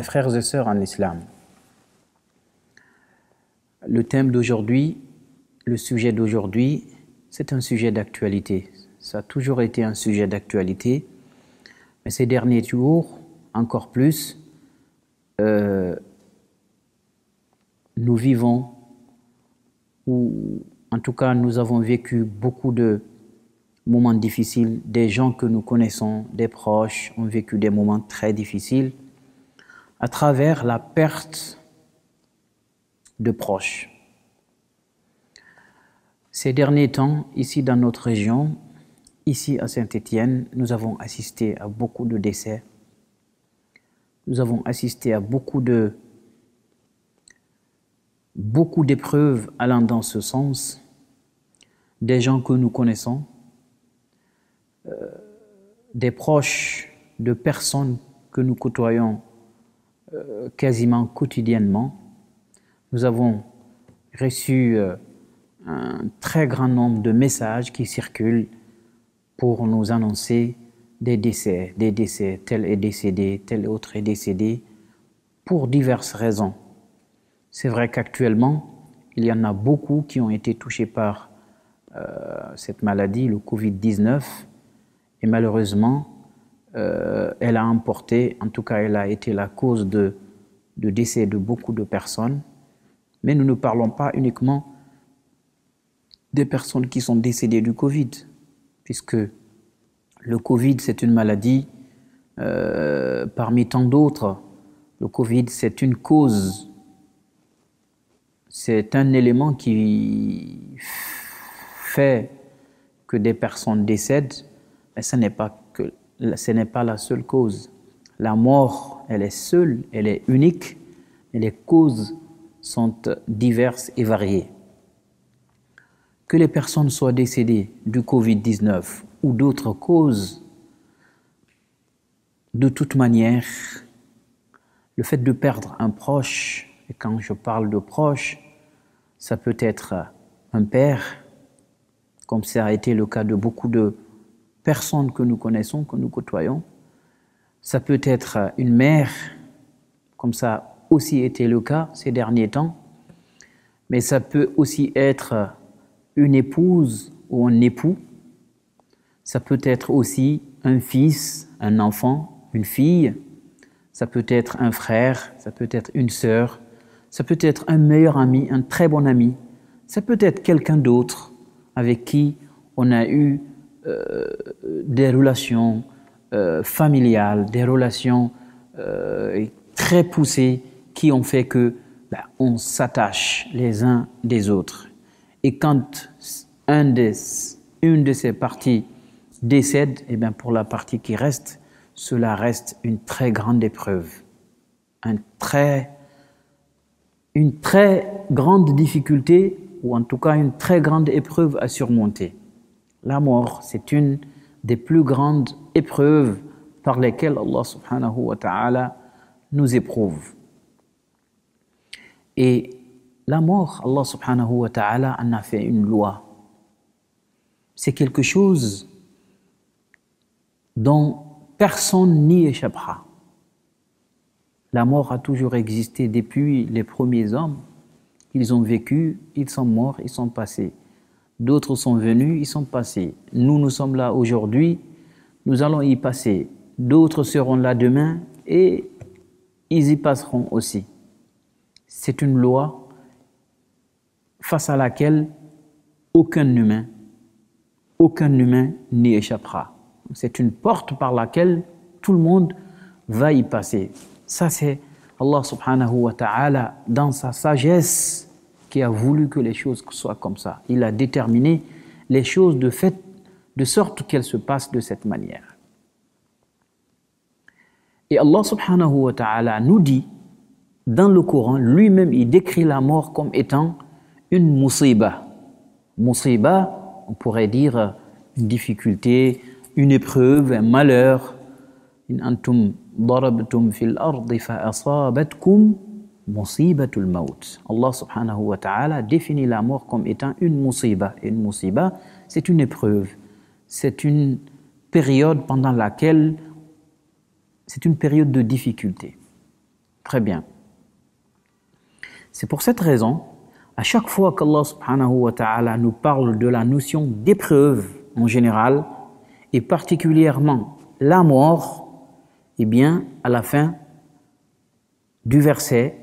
Mes frères et sœurs en islam, le thème d'aujourd'hui, le sujet d'aujourd'hui, c'est un sujet d'actualité. Ça a toujours été un sujet d'actualité, mais ces derniers jours, encore plus, nous vivons, ou en tout cas nous avons vécu beaucoup de moments difficiles. Des gens que nous connaissons, des proches, ont vécu des moments très difficiles à travers la perte de proches. Ces derniers temps, ici dans notre région, ici à Saint-Étienne, nous avons assisté à beaucoup de décès. Nous avons assisté à beaucoup d'épreuves allant dans ce sens. Des gens que nous connaissons, des proches de personnes que nous côtoyons quasiment quotidiennement. Nous avons reçu un très grand nombre de messages qui circulent pour nous annoncer des décès, tel est décédé, tel autre est décédé, pour diverses raisons. C'est vrai qu'actuellement, il y en a beaucoup qui ont été touchés par cette maladie, le Covid-19, et malheureusement, elle a emporté, en tout cas elle a été la cause de décès de beaucoup de personnes. Mais nous ne parlons pas uniquement des personnes qui sont décédées du Covid, puisque le Covid, c'est une maladie parmi tant d'autres. Le Covid, c'est une cause, c'est un élément qui fait que des personnes décèdent, mais ce n'est pas la seule cause. La mort, elle est seule, elle est unique, et les causes sont diverses et variées. Que les personnes soient décédées du Covid-19 ou d'autres causes, de toute manière, le fait de perdre un proche, et quand je parle de proche, ça peut être un père, comme ça a été le cas de beaucoup de personnes que nous connaissons, que nous côtoyons. Ça peut être une mère, comme ça a aussi été le cas ces derniers temps, mais ça peut aussi être une épouse ou un époux. Ça peut être aussi un fils, un enfant, une fille. Ça peut être un frère, ça peut être une sœur. Ça peut être un meilleur ami, un très bon ami. Ça peut être quelqu'un d'autre avec qui on a eu des relations familiales, des relations très poussées qui ont fait que on s'attache les uns des autres. Et quand une de ces parties décède, eh bien pour la partie qui reste, cela reste une très grande épreuve, une très grande difficulté, ou en tout cas une très grande épreuve à surmonter. La mort, c'est une des plus grandes épreuves par lesquelles Allah subhanahu wa ta'ala nous éprouve. Et la mort, Allah subhanahu wa ta'ala en a fait une loi. C'est quelque chose dont personne n'y échappera. La mort a toujours existé depuis les premiers hommes. Ils ont vécu, ils sont morts, ils sont passés. D'autres sont venus, ils sont passés. Nous sommes là aujourd'hui, nous allons y passer. D'autres seront là demain et ils y passeront aussi. C'est une loi face à laquelle aucun humain n'y échappera. C'est une porte par laquelle tout le monde va y passer. Ça, c'est Allah subhanahu wa ta'ala, dans sa sagesse, qui a voulu que les choses soient comme ça. Il a déterminé les choses de sorte qu'elles se passent de cette manière. Et Allah subhanahu wa ta'ala nous dit, dans le Coran, lui-même, il décrit la mort comme étant une musiba. Musiba, on pourrait dire une difficulté, une épreuve, un malheur. In antum darabtum fil ardi fa asabatkum musibatul maut. Allah subhanahu wa ta'ala définit la mort comme étant une musiba. Et une musiba, c'est une épreuve. C'est une période pendant laquelle c'est une période de difficulté. Très bien. C'est pour cette raison, à chaque fois qu'Allah subhanahu wa ta'ala nous parle de la notion d'épreuve en général, et particulièrement la mort, eh bien, à la fin du verset,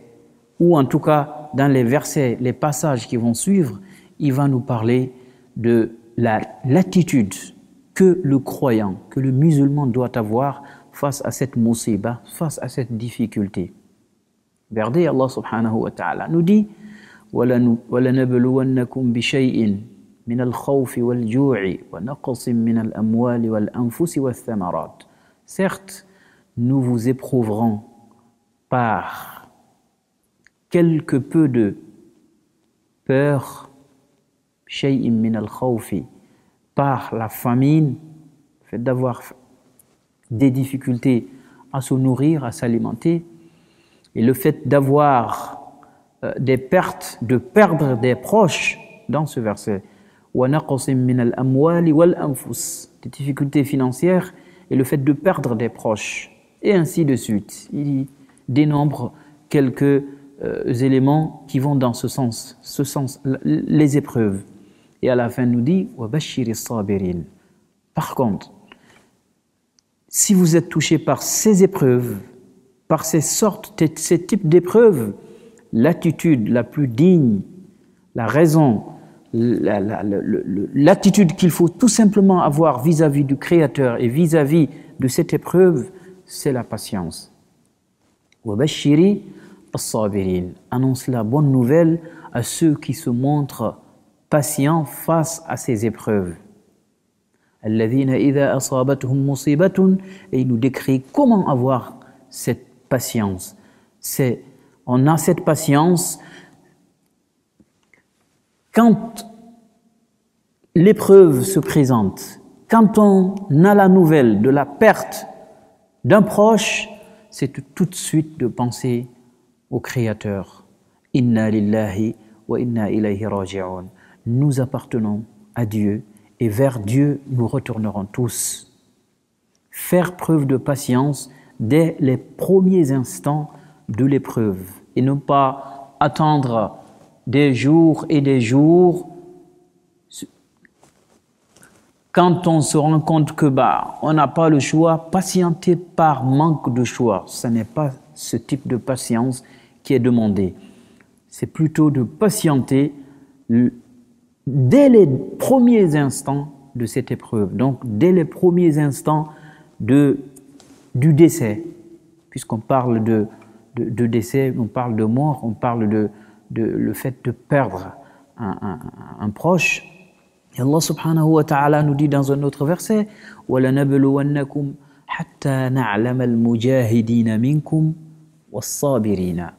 ou en tout cas dans les versets, les passages qui vont suivre, il va nous parler de l'attitude que le croyant, que le musulman doit avoir face à cette musiba, face à cette difficulté. Regardez, Allah subhanahu wa ta'ala nous dit وَلَنَبْلُوَنَّكُمْ بِشَيْءٍ مِنَ الْخَوْفِ وَالْجُوعِ وَنَقْصٍ مِنَ الْأَمْوَالِ وَالْأَنفُسِ وَالثَّمَرَاتِ. Certes, nous vous éprouverons par quelque peu de peur, شَيْءٍ مِنَ الْخَوْفِ, par la famine, le fait d'avoir des difficultés à se nourrir, à s'alimenter, et le fait d'avoir des pertes, de perdre des proches dans ce verset. وَنَقْصٍ مِنَ الْأَمْوَالِ وَالْأَنفُسِ, des difficultés financières et le fait de perdre des proches, et ainsi de suite. Il dénombre quelques éléments qui vont dans ce sens, les épreuves. Et à la fin nous dit وَبَشِّرِ الصَّابِرِينَ. Par contre, si vous êtes touché par ces épreuves, par ces types d'épreuves, l'attitude la plus digne, la raison, l'attitude qu'il faut tout simplement avoir vis-à-vis du Créateur et vis-à-vis de cette épreuve, c'est la patience. وَبَشِّرِ الصَّابِرِينَ. Annonce la bonne nouvelle à ceux qui se montrent patients face à ces épreuves. الَّذِينَ إِذَا أَصَابَتْهُمْ مُصِيبَةٌ. Et il nous décrit comment avoir cette patience. On a cette patience quand l'épreuve se présente, quand on a la nouvelle de la perte d'un proche, c'est tout de suite de penser au Créateur. Inna lillahi wa inna ilayhi raji'un. Nous appartenons à Dieu et vers Dieu nous retournerons tous. Faire preuve de patience dès les premiers instants de l'épreuve et ne pas attendre des jours et des jours quand on se rend compte que on n'a pas le choix, patienter par manque de choix. Ce n'est pas ce type de patience qui est demandé. C'est plutôt de patienter dès les premiers instants de cette épreuve. Donc, dès les premiers instants du décès. Puisqu'on parle de décès, on parle de mort, on parle de le fait de perdre un proche. Et Allah subhanahu wa ta'ala nous dit dans un autre verset وَلَنَبْلُوَنَّكُمْ حَتَّى نَعْلَمَ الْمُجَاهِدِينَ مِنْكُمْ وَالصَّابِرِينَ.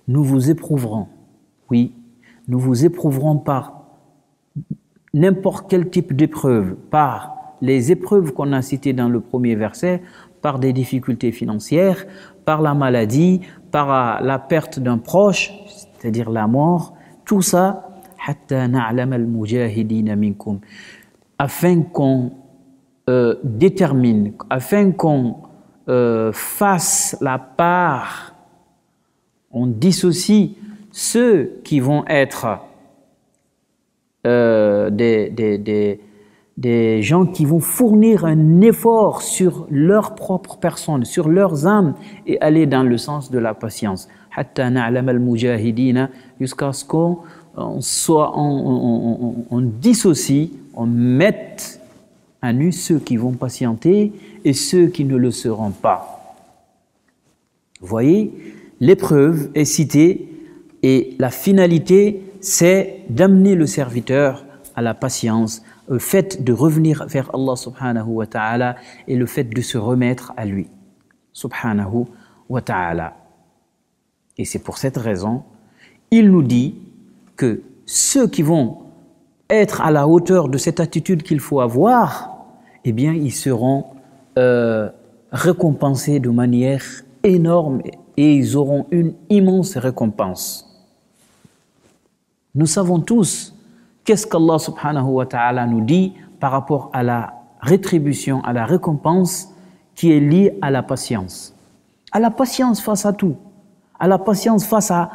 Nous vous éprouverons, oui, nous vous éprouverons par n'importe quel type d'épreuve, par les épreuves qu'on a citées dans le premier verset, par des difficultés financières, par la maladie, par la perte d'un proche, c'est-à-dire la mort, tout ça, حَتَّى نَعْلَمَ الْمُجَاهِدِينَ مِنْكُمْ, afin qu'on détermine, afin qu'on fasse la part, on dissocie ceux qui vont être des gens qui vont fournir un effort sur leur propre personne, sur leurs âmes et aller dans le sens de la patience. حَتَّى نَعْلَمَ الْمُجَاهِدِينَ, jusqu'à ce qu'on dissocie, on mette à nu ceux qui vont patienter et ceux qui ne le seront pas. Vous voyez, l'épreuve est citée et la finalité, c'est d'amener le serviteur à la patience, le fait de revenir vers Allah subhanahu wa ta'ala et le fait de se remettre à lui, subhanahu wa ta'ala. Et c'est pour cette raison, il nous dit que ceux qui vont être à la hauteur de cette attitude qu'il faut avoir, eh bien, ils seront récompensés de manière énorme et ils auront une immense récompense. Nous savons tous qu'est-ce qu'Allah subhanahu wa ta'ala nous dit par rapport à la rétribution, à la récompense qui est liée à la patience. à la patience face à tout, à la patience face à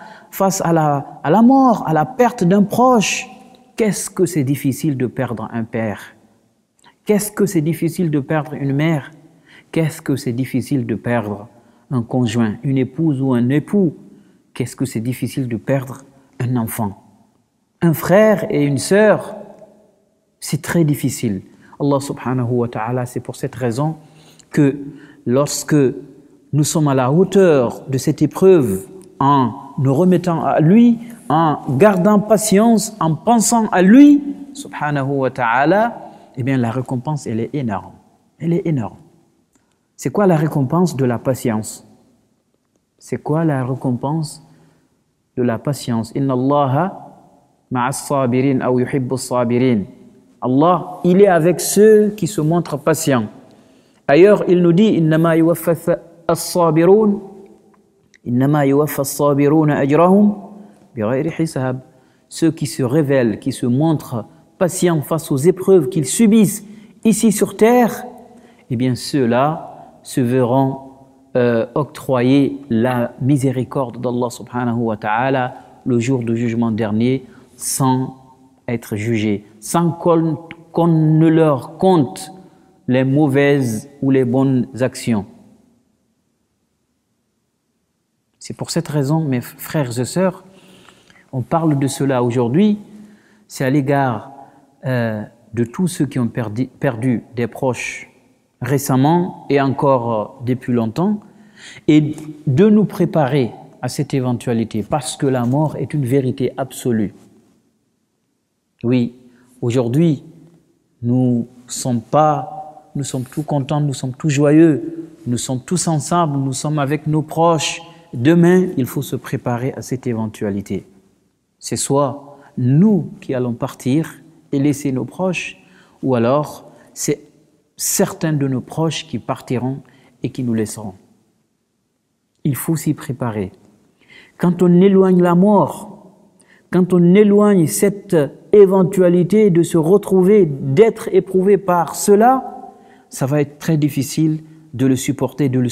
la mort, à la perte d'un proche. Qu'est-ce que c'est difficile de perdre un père? Qu'est-ce que c'est difficile de perdre une mère? Qu'est-ce que c'est difficile de perdre un conjoint, une épouse ou un époux? Qu'est-ce que c'est difficile de perdre un enfant? Un frère et une sœur, c'est très difficile. Allah subhanahu wa ta'ala, c'est pour cette raison que lorsque nous sommes à la hauteur de cette épreuve, en nous remettant à lui, en gardant patience, en pensant à lui, subhanahu wa ta'ala, eh bien la récompense, elle est énorme. Elle est énorme. C'est quoi la récompense de la patience? C'est quoi la récompense de la patience? Inna Allaha ma'as sabirin aw yuhibbu sabirin. Allah, il est avec ceux qui se montrent patients. Ailleurs, il nous dit innama yuwaffa as-sabirun innama yuwaffa as-sabiruna ajrahum bighayri hisab. Ceux qui se révèlent, qui se montrent patients face aux épreuves qu'ils subissent ici sur terre, eh bien ceux-là se verront octroyer la miséricorde d'Allah subhanahu wa ta'ala le jour du jugement dernier sans être jugés, sans qu'on ne leur compte les mauvaises ou les bonnes actions. C'est pour cette raison, mes frères et sœurs, on parle de cela aujourd'hui, c'est à l'égard de tous ceux qui ont perdu des proches récemment et encore depuis longtemps, et de nous préparer à cette éventualité, parce que la mort est une vérité absolue. Oui, aujourd'hui, nous sommes tout contents, nous sommes tous joyeux, nous sommes tous ensemble, nous sommes avec nos proches. Demain, il faut se préparer à cette éventualité. C'est soit nous qui allons partir et laisser nos proches, ou alors c'est certains de nos proches qui partiront et qui nous laisseront. Il faut s'y préparer. Quand on éloigne la mort, quand on éloigne cette éventualité de se retrouver, d'être éprouvé par cela, ça va être très difficile de le supporter, de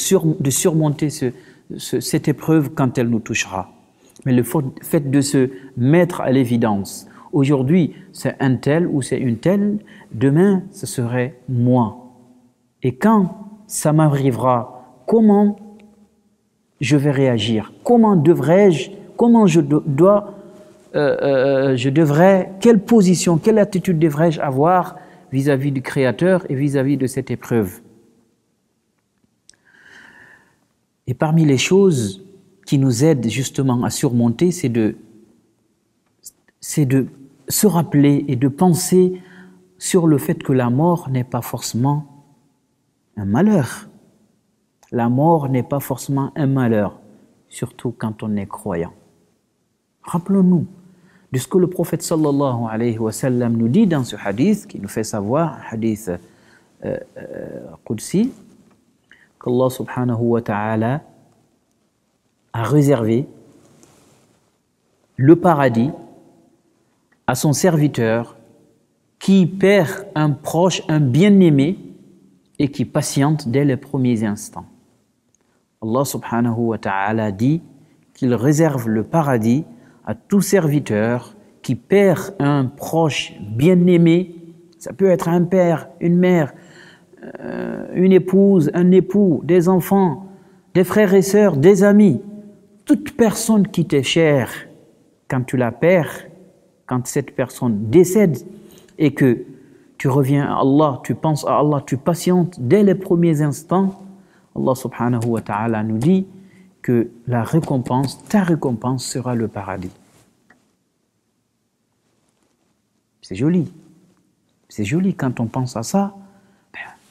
surmonter cette épreuve quand elle nous touchera. Mais le fait de se mettre à l'évidence, aujourd'hui c'est un tel ou c'est une telle, demain ce serait moi. Et quand ça m'arrivera, comment je vais réagir? Comment devrais-je, quelle position, quelle attitude devrais-je avoir vis-à-vis du Créateur et vis-à-vis de cette épreuve? Et parmi les choses qui nous aident justement à surmonter, c'est de se rappeler et de penser sur le fait que la mort n'est pas forcément un malheur. La mort n'est pas forcément un malheur, surtout quand on est croyant. Rappelons-nous de ce que le prophète sallallahu alayhi wa sallam nous dit dans ce hadith, qui nous fait savoir, un hadith Qudsi, qu'Allah subhanahu wa ta'ala a réservé le paradis à son serviteur qui perd un proche, un bien-aimé et qui patiente dès les premiers instants. Allah subhanahu wa ta'ala dit qu'il réserve le paradis à tout serviteur qui perd un proche bien-aimé. Ça peut être un père, une mère, une épouse, un époux, des enfants, des frères et sœurs, des amis. Toute personne qui t'est chère, quand tu la perds, quand cette personne décède et que tu reviens à Allah, tu penses à Allah, tu patientes dès les premiers instants, Allah subhanahu wa ta'ala nous dit que la récompense, ta récompense sera le paradis. C'est joli. C'est joli quand on pense à ça,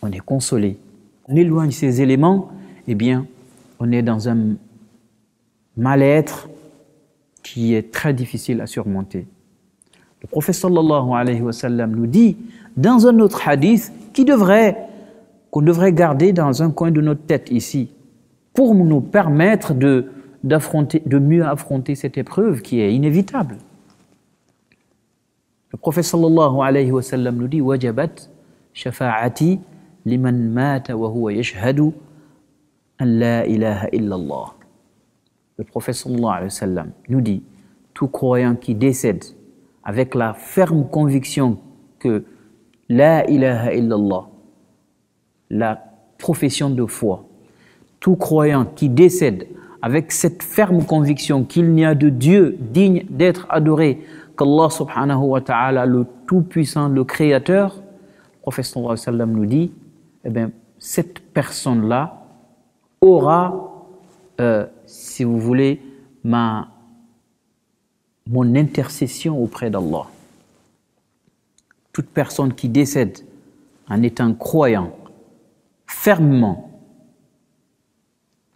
on est consolé. On éloigne ces éléments, eh bien, on est dans un mal-être qui est très difficile à surmonter. Le prophète sallallahu alayhi wa sallam nous dit dans un autre hadith qu'on devrait garder dans un coin de notre tête ici pour nous permettre de mieux affronter cette épreuve qui est inévitable. Le prophète sallallahu alayhi wa sallam nous dit wajabat shafa'ati liman mata wa huwa yashhadu an la ilaha illallah. Le prophète sallallahu alayhi wa sallam nous dit, tout croyant qui décède avec la ferme conviction que la ilaha illallah, la profession de foi, tout croyant qui décède avec cette ferme conviction qu'il n'y a de Dieu digne d'être adoré qu'Allah subhanahu wa ta'ala, le tout-puissant, le créateur, le prophète sallallahu alayhi wa sallam nous dit, eh bien, cette personne-là aura, si vous voulez, mon intercession auprès d'Allah. Toute personne qui décède en étant croyant fermement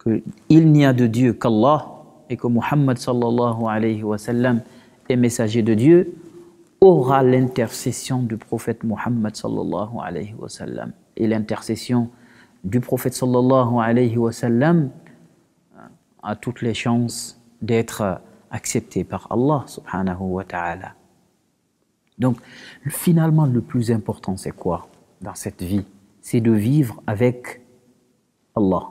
qu'il n'y a de Dieu qu'Allah et que Muhammad sallallahu alayhi wa sallam est messager de Dieu, aura l'intercession du prophète Muhammad sallallahu alayhi wa sallam. Et l'intercession du prophète sallallahu alayhi wa sallam a toutes les chances d'être acceptée par Allah subhanahu wa ta'ala. Donc, finalement, le plus important, c'est quoi dans cette vie? C'est de vivre avec Allah.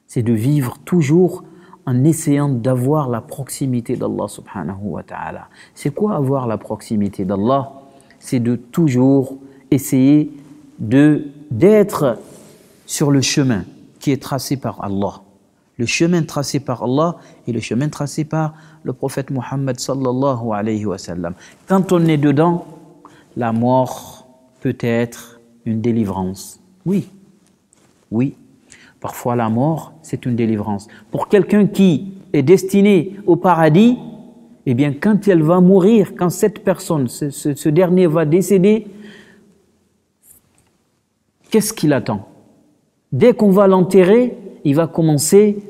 C'est de vivre toujours en essayant d'avoir la proximité d'Allah subhanahu wa ta'ala. C'est quoi avoir la proximité d'Allah? C'est de toujours essayer d'être sur le chemin qui est tracé par Allah. Le chemin tracé par Allah et le chemin tracé par le prophète Muhammad sallallahu alayhi wa sallam. Quand on est dedans, la mort peut être une délivrance. Oui, oui. Parfois la mort, c'est une délivrance. Pour quelqu'un qui est destiné au paradis, eh bien quand elle va mourir, quand cette personne, ce dernier va décéder, qu'est-ce qu'il attend? Dès qu'on va l'enterrer, il va commencer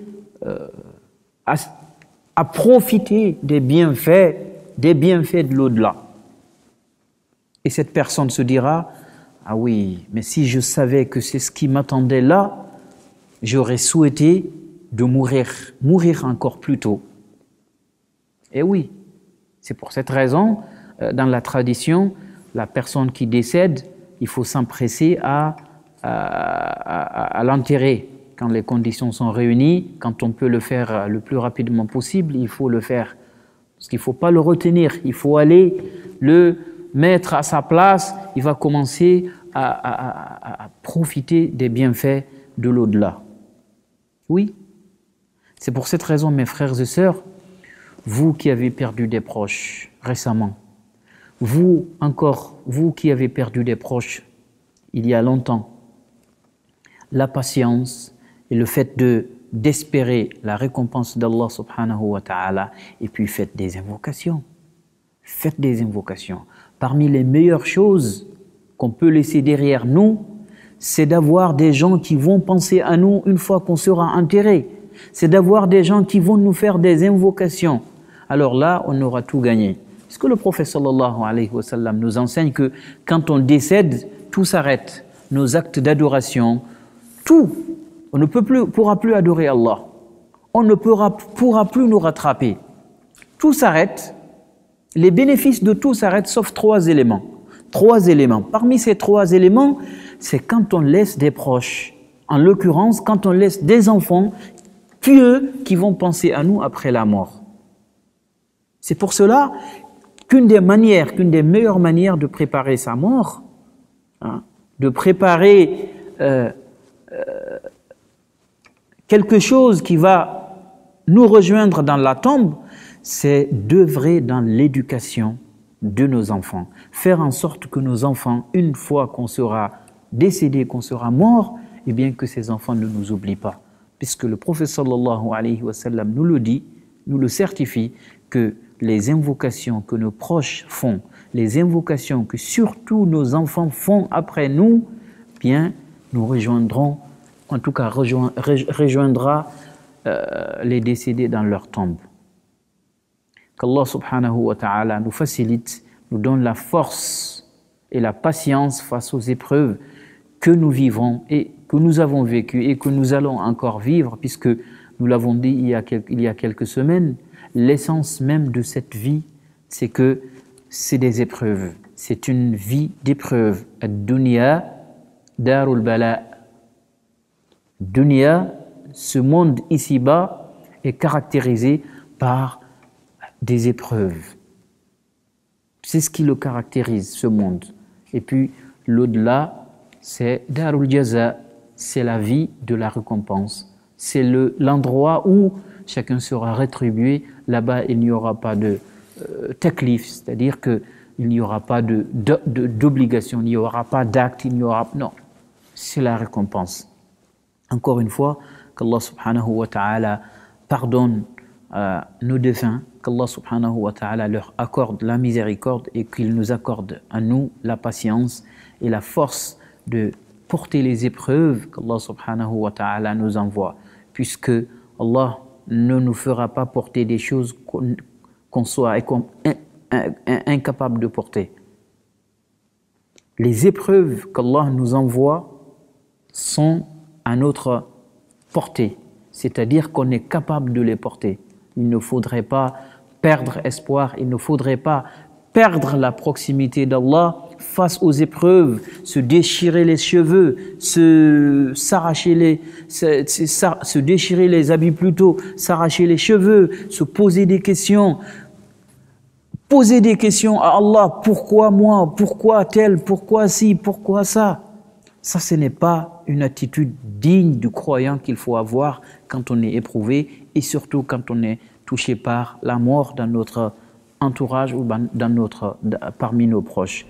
à profiter des bienfaits de l'au-delà. Et cette personne se dira, ah oui, mais si je savais que c'est ce qui m'attendait là, j'aurais souhaité de mourir encore plus tôt. Et oui, c'est pour cette raison, dans la tradition, la personne qui décède, il faut s'empresser à l'enterrer. Quand les conditions sont réunies, quand on peut le faire le plus rapidement possible, il faut le faire. Parce qu'il ne faut pas le retenir, il faut aller le mettre à sa place, il va commencer à profiter des bienfaits de l'au-delà. Oui, c'est pour cette raison, mes frères et sœurs, vous qui avez perdu des proches récemment, vous qui avez perdu des proches il y a longtemps, la patience et le fait d'espérer la récompense d'Allah subhanahu wa ta'ala, et puis faites des invocations. Faites des invocations. Parmi les meilleures choses qu'on peut laisser derrière nous, c'est d'avoir des gens qui vont penser à nous une fois qu'on sera enterré. C'est d'avoir des gens qui vont nous faire des invocations. Alors là, on aura tout gagné. Est-ce que le prophète sallallahu alayhi wa sallam nous enseigne que quand on décède, tout s'arrête. Nos actes d'adoration, tout. On ne pourra plus adorer Allah. On ne pourra plus nous rattraper. Tout s'arrête. Les bénéfices de tout s'arrêtent sauf 3 éléments. 3 éléments. Parmi ces 3 éléments, c'est quand on laisse des proches. En l'occurrence, quand on laisse des enfants pieux qui vont penser à nous après la mort. C'est pour cela qu'une des meilleures manières de préparer sa mort, de préparer quelque chose qui va nous rejoindre dans la tombe, c'est d'œuvrer dans l'éducation de nos enfants. Faire en sorte que nos enfants, une fois qu'on sera décédé, qu'on sera mort, eh bien que ces enfants ne nous oublient pas. Puisque le prophète sallallahu alayhi wa sallam nous le dit, nous le certifie, que les invocations que nos proches font, les invocations que surtout nos enfants font après nous, bien nous rejoindrons, en tout cas rejoindra les décédés dans leur tombe. Qu'Allah subhanahu wa ta'ala nous facilite, nous donne la force et la patience face aux épreuves que nous vivons et que nous avons vécues et que nous allons encore vivre, puisque nous l'avons dit il y a quelques semaines, l'essence même de cette vie, c'est que c'est des épreuves. C'est une vie d'épreuves. Ad-dunya darul bala. Dunya ce monde ici-bas est caractérisé par des épreuves. C'est ce qui le caractérise, ce monde. Et puis l'au-delà, c'est Darul Jaza, c'est la vie de la récompense. C'est l'endroit où chacun sera rétribué. Là-bas, il n'y aura pas de taklif, c'est-à-dire qu'il n'y aura pas d'obligation, il n'y aura pas d'acte, il n'y aura... Non, c'est la récompense. Encore une fois, qu'Allah subhanahu wa ta'ala pardonne nos défunts, qu'Allah subhanahu wa ta'ala leur accorde la miséricorde et qu'il nous accorde à nous la patience et la force de porter les épreuves qu'Allah subhanahu wa ta'ala nous envoie, puisque Allah ne nous fera pas porter des choses qu'on soit incapable de porter. Les épreuves qu'Allah nous envoie sont à notre portée, c'est-à-dire qu'on est capable de les porter. Il ne faudrait pas perdre espoir, il ne faudrait pas perdre la proximité d'Allah face aux épreuves, se déchirer les cheveux, se déchirer les habits plutôt, s'arracher les cheveux, se poser des questions à Allah. Pourquoi moi? Pourquoi tel? Pourquoi ci? Pourquoi ça? Ça, ce n'est pas une attitude digne du croyant qu'il faut avoir quand on est éprouvé et surtout quand on est touché par la mort dans notre entourage ou parmi nos proches.